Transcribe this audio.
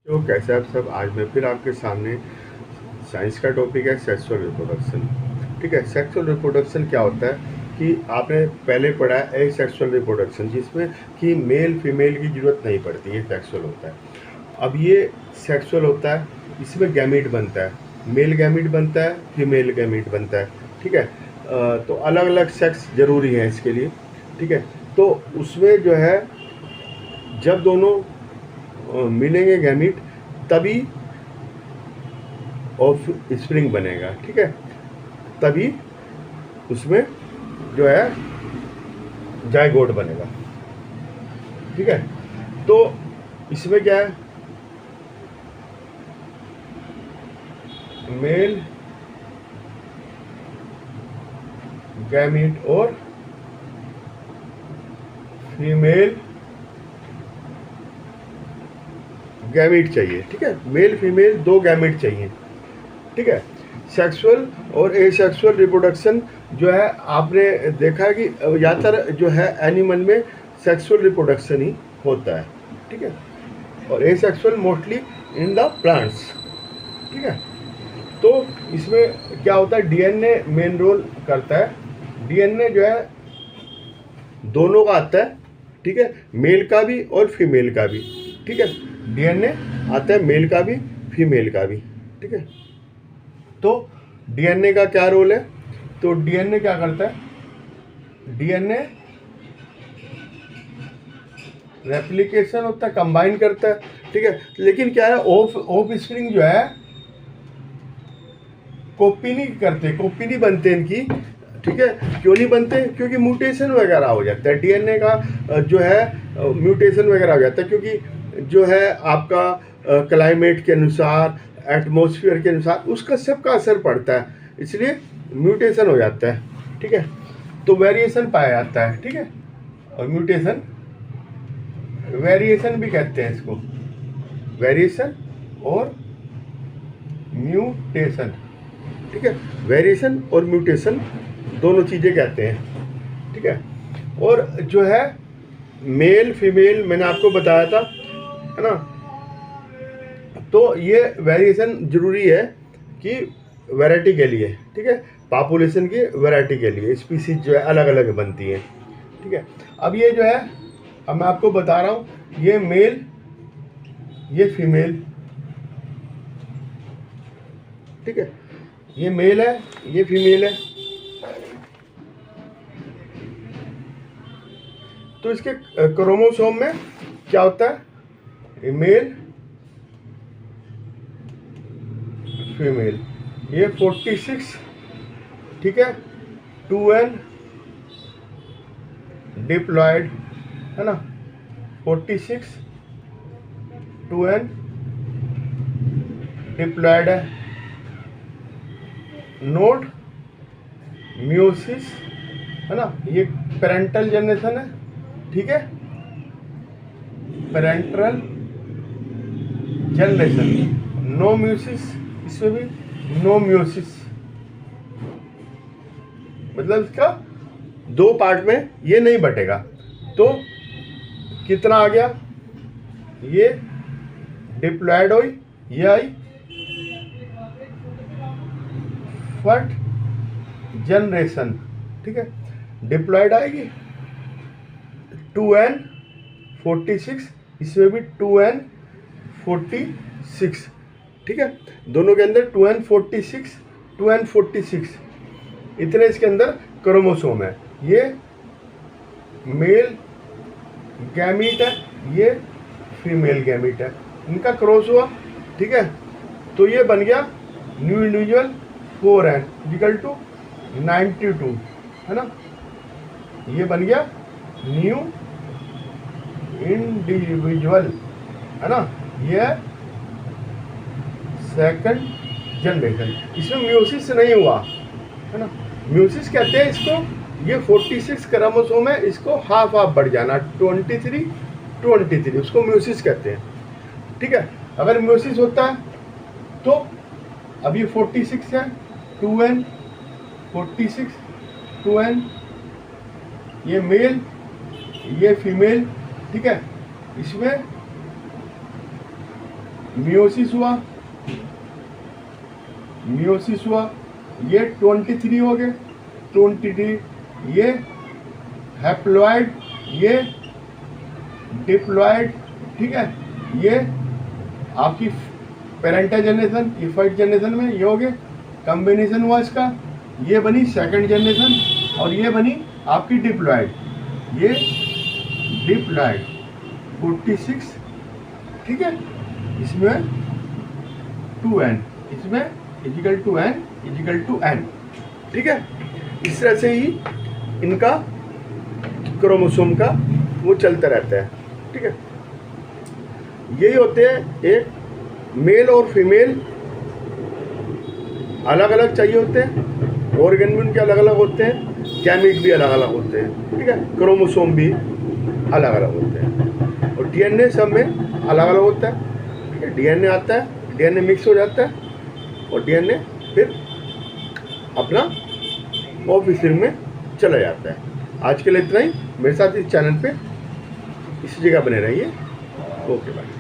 तो कैसे आप सब। आज मैं फिर आपके सामने साइंस का टॉपिक है सेक्सुअल रिप्रोडक्शन। ठीक है, सेक्सुअल रिप्रोडक्शन क्या होता है कि आपने पहले पढ़ा है ए सेक्सुअल रिप्रोडक्शन, जिसमें कि मेल फीमेल की ज़रूरत नहीं पड़ती, ये सेक्सुअल होता है। अब ये सेक्सुअल होता है, इसमें गैमीट बनता है, मेल गैमीट बनता है, फीमेल गैमीट बनता है। ठीक है, तो अलग अलग सेक्स ज़रूरी है इसके लिए। ठीक है, तो उसमें जो है जब दोनों मिलेंगे गैमीट, तभी ऑफ स्प्रिंग बनेगा। ठीक है, तभी उसमें जो है जायगोट बनेगा। ठीक है, तो इसमें क्या है, मेल गैमीट और फीमेल गैमीट चाहिए। ठीक है, मेल फीमेल दो गैमीट चाहिए। ठीक है, सेक्सुअल और एसेक्सुअल रिप्रोडक्शन जो है आपने देखा है कि ज़्यादातर जो है एनिमल में सेक्सुअल रिप्रोडक्शन ही होता है। ठीक है, और asexual mostly in the plants. ठीक है, तो इसमें क्या होता है, डीएनए मेन रोल करता है। डीएनए जो है दोनों का आता है। ठीक है, मेल का भी और फीमेल का भी। ठीक है, डीएनए आता है मेल का भी फीमेल का भी। ठीक है, तो डीएनए का क्या रोल है, तो डीएनए क्या करता है, डीएनए रेप्लिकेशन होता है, कंबाइन करता है। ठीक है, लेकिन क्या है, ऑफ स्प्रिंग जो है कॉपी नहीं करते, कॉपी नहीं बनते इनकी। ठीक है, क्यों नहीं बनते, क्योंकि म्यूटेशन वगैरह हो जाता है डीएनए का, जो है म्यूटेशन वगैरह हो जाता है, क्योंकि जो है आपका क्लाइमेट के अनुसार, एटमॉस्फेयर के अनुसार उसका सबका असर पड़ता है, इसलिए म्यूटेशन हो जाता है। ठीक है, तो वेरिएशन पाया जाता है। ठीक है, और म्यूटेशन, वेरिएशन भी कहते हैं इसको, वेरिएशन और म्यूटेशन। ठीक है, वेरिएशन और म्यूटेशन दोनों चीज़ें कहते हैं। ठीक है, और जो है मेल फीमेल मैंने आपको बताया था, है ना, तो ये वेरिएशन ज़रूरी है कि वैरायटी के लिए। ठीक है, पॉपुलेशन की वैरायटी के लिए स्पीसीज जो है अलग अलग बनती है। ठीक है, अब ये जो है, अब मैं आपको बता रहा हूँ, ये मेल, ये फीमेल। ठीक है, ये मेल है, ये फीमेल है। तो इसके क्रोमोसोम में क्या होता है, मेल फीमेल, ये 46। ठीक है, 2n डिप्लॉयड, है ना, 46 2n डिप्लॉयड है। नोट म्यूसिस, है ना, ये पेरेंटल जनरेशन है। ठीक है, पेरेंटल जनरेशन, नो म्यूसिस, इसमें भी नो म्यूसिस, मतलब इसका दो पार्ट में ये नहीं बटेगा। तो कितना आ गया, ये डिप्लॉयड हुई, ये आई फर्स्ट जनरेशन। ठीक है, डिप्लॉयड आएगी 2n 46, इसमें भी 2n 46। ठीक है, दोनों के अंदर 2n 46 2n 46 इतने इसके अंदर क्रोमोसोम है। ये मेल गैमीट है, ये फीमेल गैमीट है, इनका क्रॉस हुआ। ठीक है, तो ये बन गया new individual 4n equal to 92, है ना, ये बन गया न्यू इंडिविजुअल, है ना, ये सेकंड जनरेशन। इसमें म्यूसिस नहीं हुआ, है ना, म्यूसिस कहते हैं इसको, ये 46 क्रोमोसोम है, इसको हाफ हाफ बढ़ जाना, 23 उसको म्यूसिस कहते हैं। ठीक है, अगर म्यूसिस होता है तो अब ये 46 है, 2n 46 2n, ये मेल, ये फीमेल। ठीक है, इसमें मियोसिस हुआ, मियोसिस हुआ, ये 23 हो गए, 23, ये हैप्लॉइड, ये डिप्लॉइड, ठीक है, ये आपकी पेरेंटल जनरेशन, ये फर्स्ट जनरेशन में ये हो गए, कॉम्बिनेशन हुआ इसका, ये बनी सेकंड जनरेशन और ये बनी आपकी डिप्लॉइड, ये डिप्लॉइड 46, ठीक है, इसमें 2n, इसमें इजिकल टू n, ठीक है। इस तरह से ही इनका क्रोमोसोम का वो चलता रहता है, ठीक है। यही होते हैं, एक मेल और फीमेल अलग अलग चाहिए होते हैं, ऑर्गन भी उनके अलग अलग होते हैं, गैमीट भी अलग अलग होते हैं, ठीक है, क्रोमोसोम भी अलग अलग होते हैं, और डीएनए सब में अलग अलग होता है, ठीक है। डीएनए आता है, डीएनए मिक्स हो जाता है और डीएनए फिर अपना ऑफिसिंग में चला जाता है। आज के लिए इतना ही। मेरे साथ इस चैनल पे इसी जगह बने रहिए। Okay bye.